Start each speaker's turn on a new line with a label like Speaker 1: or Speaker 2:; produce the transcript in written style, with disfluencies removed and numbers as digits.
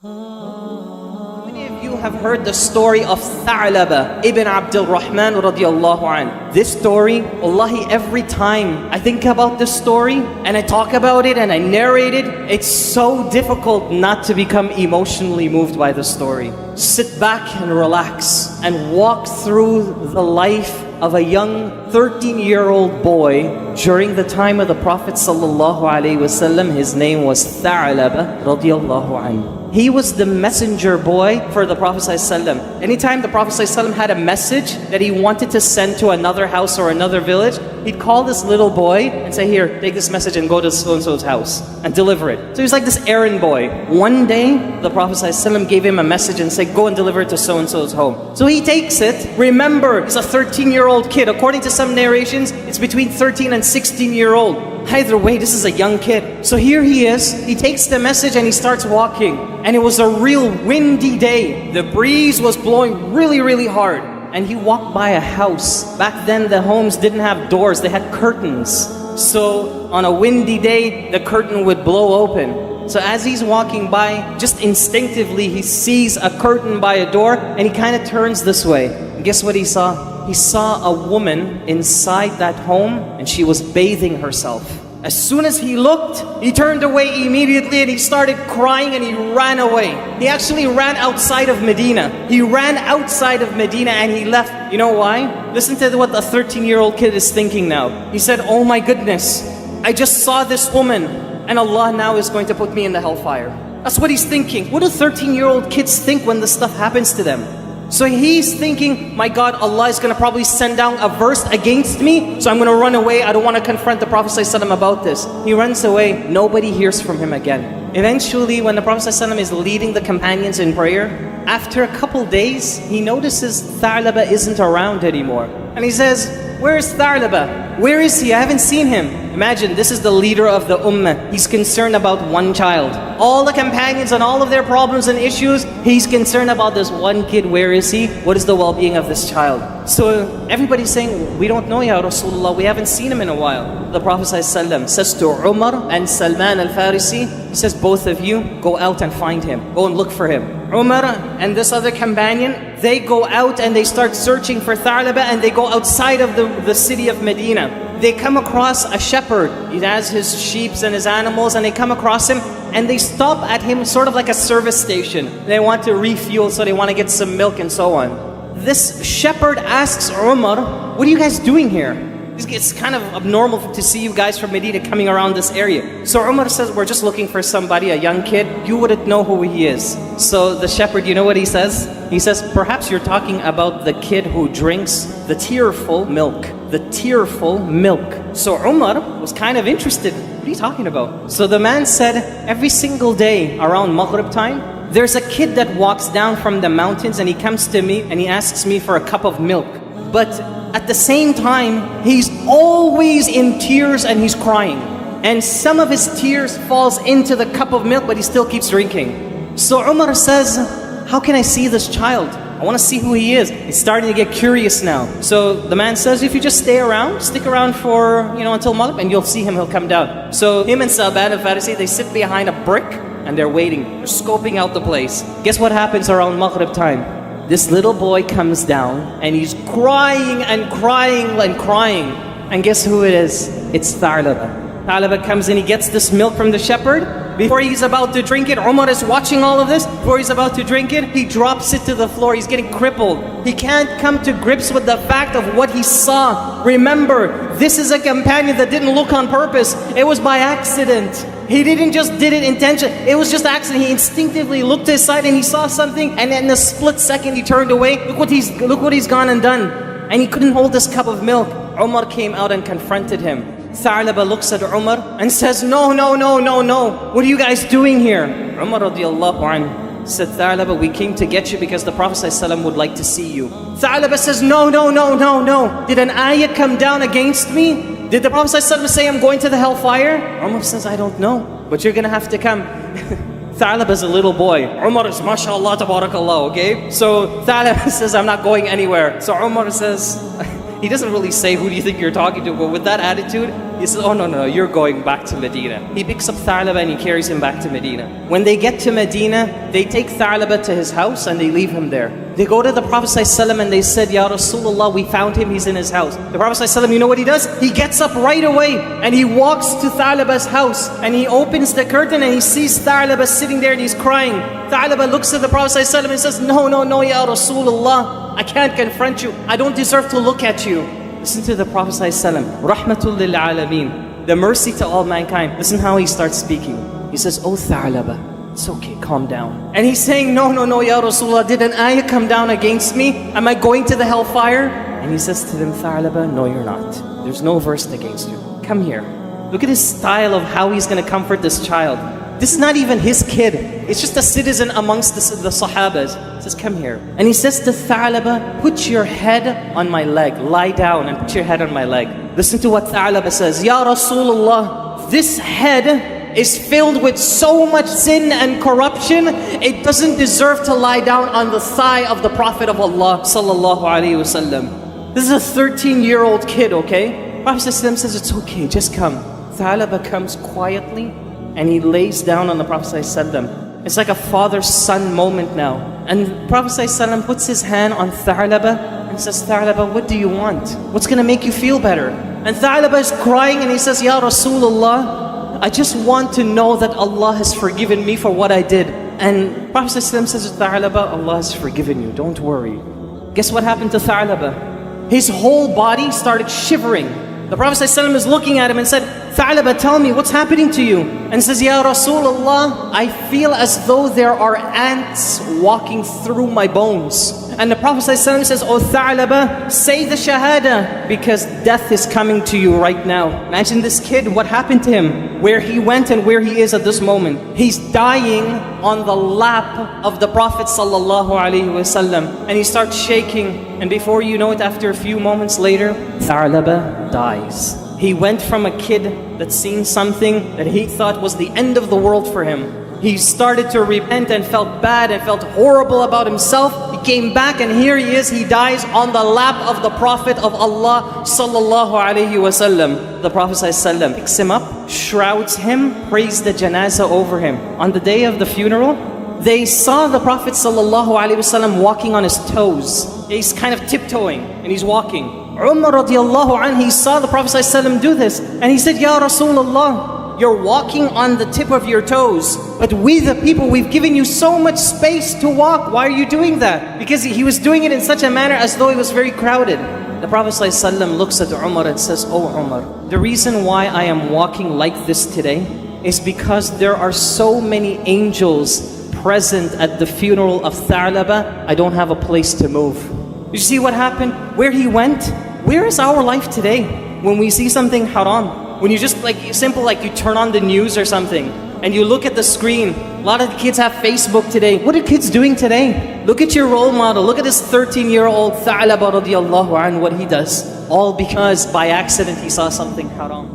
Speaker 1: How many of you have heard the story of Tha'laba ibn Abdul Rahman radiallahu anh? This story, wallahi, every time I think about this story and I talk about it and I narrate it, it's so difficult not to become emotionally moved by the story. Sit back and relax and walk through the life of a young 13-year-old boy during the time of the Prophet sallallahu alaihi wasallam. His name was Tha'laba radiallahu anhu. He was the messenger boy for the Prophet ﷺ. Anytime the Prophet ﷺ had a message that he wanted to send to another house or another village, he'd call this little boy and say, here, take this message and go to so-and-so's house and deliver it. So he was like this errand boy. One day, the Prophet ﷺ gave him a message and said, go and deliver it to so-and-so's home. So he takes it. Remember, he's a 13-year-old kid. According to some narrations, it's between 13 and 16-year-old. Either way, this is a young kid. So here he is, he takes the message and he starts walking. And it was a real windy day. The breeze was blowing really, really hard. And he walked by a house. Back then the homes didn't have doors, they had curtains. So on a windy day, the curtain would blow open. So as he's walking by, just instinctively he sees a curtain by a door and he kind of turns this way. And guess what he saw? He saw a woman inside that home and she was bathing herself. As soon as he looked, he turned away immediately and he started crying and he ran away. He actually ran outside of Medina. He ran outside of Medina and he left. You know why? Listen to what a 13-year-old kid is thinking now. He said, oh my goodness, I just saw this woman and Allah now is going to put me in the hellfire. That's what he's thinking. What do 13-year-old kids think when this stuff happens to them? So he's thinking, my God, Allah is going to probably send down a verse against me, so I'm going to run away. I don't want to confront the Prophet ﷺ about this. He runs away. Nobody hears from him again. Eventually, when the Prophet ﷺ is leading the companions in prayer, after a couple days, he notices Tha'laba isn't around anymore. And he says, where is Tha'laba? Where is he? I haven't seen him. Imagine, this is the leader of the ummah. He's concerned about one child. All the companions and all of their problems and issues, he's concerned about this one kid. Where is he? What is the well-being of this child? So everybody's saying, we don't know, Ya Rasulullah. We haven't seen him in a while. The Prophet ﷺ says to Umar and Salman al-Farisi, he says, both of you, go out and find him. Go and look for him. Umar and this other companion, they go out and they start searching for Tha'laba and they go outside of the city of Medina. They come across a shepherd. He has his sheep and his animals and they come across him and they stop at him sort of like a service station. They want to refuel, so they want to get some milk and so on. This shepherd asks Umar, what are you guys doing here? It's kind of abnormal to see you guys from Medina coming around this area. So Umar says, we're just looking for somebody, a young kid. You wouldn't know who he is. So the shepherd, you know what he says? He says, perhaps you're talking about the kid who drinks the tearful milk. The tearful milk. So Umar was kind of interested. What are you talking about? So the man said, every single day around Maghrib time, there's a kid that walks down from the mountains and he comes to me and he asks me for a cup of milk. But at the same time, he's always in tears and he's crying. And some of his tears falls into the cup of milk, but he still keeps drinking. So Umar says, how can I see this child? I want to see who he is. He's starting to get curious now. So the man says, if you just stay around, stick around for, until Maghrib and you'll see him, he'll come down. So him and Sahabi al-Farisi, they sit behind a brick and they're waiting. They're scoping out the place. Guess what happens around Maghrib time? This little boy comes down and he's crying and crying and crying. And guess who it is? It's Tha'laba. Tha'laba comes and he gets this milk from the shepherd. Before he's about to drink it, Umar is watching all of this. Before he's about to drink it, he drops it to the floor. He's getting crippled. He can't come to grips with the fact of what he saw. Remember, this is a companion that didn't look on purpose. It was by accident. He didn't just did it intentionally. It was just accident. He instinctively looked to his side and he saw something, and in a split second he turned away. Look what he's gone and done. And he couldn't hold this cup of milk. Umar came out and confronted him. Tha'laba looks at Umar and says, no. What are you guys doing here? Umar radiallahu anhu said, Tha'laba, we came to get you because the Prophet ﷺ would like to see you. Tha'laba says, no. Did an ayah come down against me? Did the Prophet ﷺ say I'm going to the hellfire? Umar says, I don't know, but you're going to have to come. Tha'laba is a little boy. Umar is mashallah, tabarakallah, okay? So Tha'laba says, I'm not going anywhere. So Umar says, He doesn't really say, who do you think you're talking to? But with that attitude, he says, oh no, you're going back to Medina. He picks up Tha'laba and he carries him back to Medina. When they get to Medina, they take Tha'laba to his house and they leave him there. They go to the Prophet ﷺ and they said, Ya Rasulullah, we found him, he's in his house. The Prophet ﷺ, you know what he does? He gets up right away and he walks to Tha'laba's house and he opens the curtain and he sees Tha'laba sitting there and he's crying. Tha'laba looks at the Prophet ﷺ and says, no, Ya Rasulullah, I can't confront you. I don't deserve to look at you. Listen to the Prophet ﷺ, Rahmatul lil Alameen, the mercy to all mankind. Listen how he starts speaking. He says, oh Tha'laba, it's okay, calm down. And he's saying, no, Ya Rasulullah, did an ayah come down against me? Am I going to the hellfire? And he says to them, Tha'laba, no you're not. There's no verse against you. Come here. Look at his style of how he's going to comfort this child. This is not even his kid. It's just a citizen amongst the Sahabas. He says, come here. And he says to Tha'laba, put your head on my leg. Lie down and put your head on my leg. Listen to what Tha'laba says. Ya Rasulullah, this head is filled with so much sin and corruption, it doesn't deserve to lie down on the thigh of the Prophet of Allah sallallahu alaihi wasallam. This is a 13-year-old kid, okay? Prophet says, it's okay, just come. Tha'laba comes quietly and he lays down on the Prophet ﷺ. It's like a father-son moment now. And Prophet ﷺ puts his hand on Tha'laba and says, Tha'laba, what do you want? What's going to make you feel better? And Tha'laba is crying and he says, Ya Rasulullah, I just want to know that Allah has forgiven me for what I did. And Prophet ﷺ says to Tha'laba, Allah has forgiven you, don't worry. Guess what happened to Tha'laba? His whole body started shivering. The Prophet ﷺ is looking at him and said, Tha'laba, tell me, what's happening to you? And says, Ya Rasulullah, I feel as though there are ants walking through my bones. And the Prophet ﷺ says, oh Tha'laba, say the Shahada, because death is coming to you right now. Imagine this kid, what happened to him, where he went and where he is at this moment. He's dying on the lap of the Prophet ﷺ. And he starts shaking. And before you know it, after a few moments later, Tha'laba dies. He went from a kid that seen something that he thought was the end of the world for him. He started to repent and felt bad and felt horrible about himself. He came back and here he is, he dies on the lap of the Prophet of Allah sallallahu alaihi wasallam. The Prophet ﷺ picks him up, shrouds him, prays the janazah over him. On the day of the funeral, they saw the Prophet sallallahu alaihi wasallam walking on his toes. He's kind of tiptoeing and he's walking. Umar radiallahu anhu, he saw the Prophet ﷺ do this and he said, Ya Rasulullah, you're walking on the tip of your toes, but we the people, we've given you so much space to walk. Why are you doing that? Because he was doing it in such a manner as though it was very crowded. The Prophet ﷺ looks at Umar and says, oh Umar, the reason why I am walking like this today is because there are so many angels present at the funeral of Tha'laba, I don't have a place to move. You see what happened? Where he went? Where is our life today? When we see something haram, when you just like you turn on the news or something and you look at the screen. A lot of the kids have Facebook today. What are kids doing today? Look at your role model. Look at this 13-year-old Tha'laba radiallahu anhu, what he does. All because by accident he saw something haram.